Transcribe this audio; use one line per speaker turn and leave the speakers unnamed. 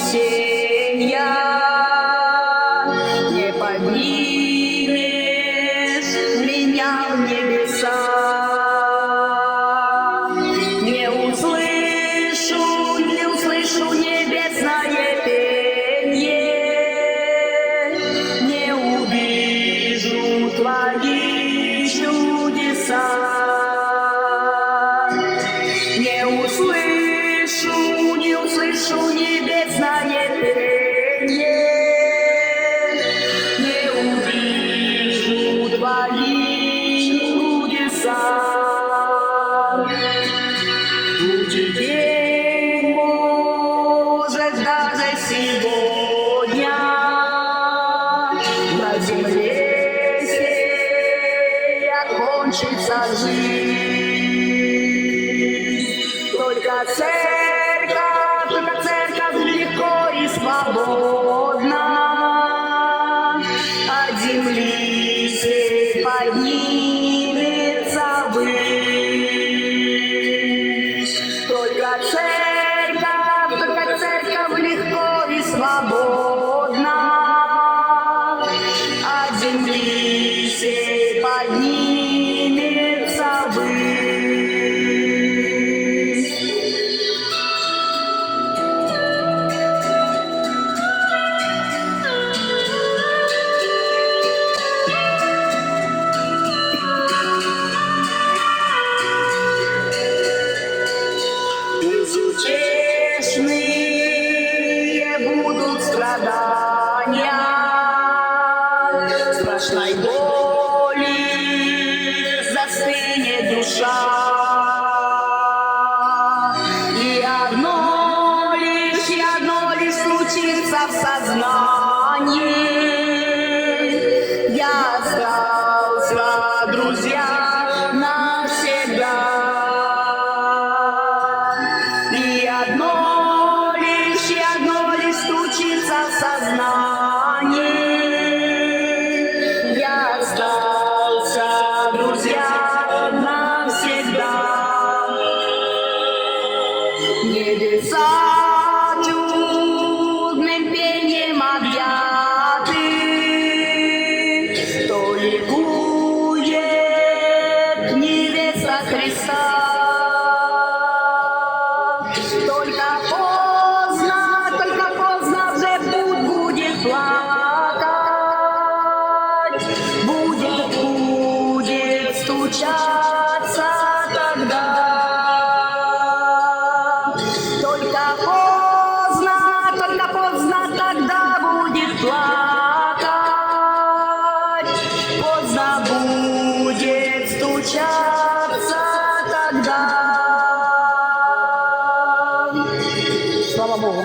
воскресенья не поднимешь меня в небеса. Не услышу небесное пение, не увижу твои чудеса. Не услышу небесное пение, не увижу твои чудеса. Будет день, может, даже сегодня на земле сей окончится жизнь. Только церковь легко и свободно от земли сей поднимется ввысь. Только церковь легко и свободно от земли сей поднимется ввысь. Безутешные будут страдания, страшной боли застынет душа. И одно лишь случится в сознании: я остался, друзья, навсегда. И одно лишь случится в сознании: я остался, друзья, навсегда. Небеса чудным пением объяты, то ликует невеста Христа. Только поздно уже путь будет плакать, будет стучаться тогда. Только поздно тогда будет плакать, поздно будет стучаться тогда. Слава Богу.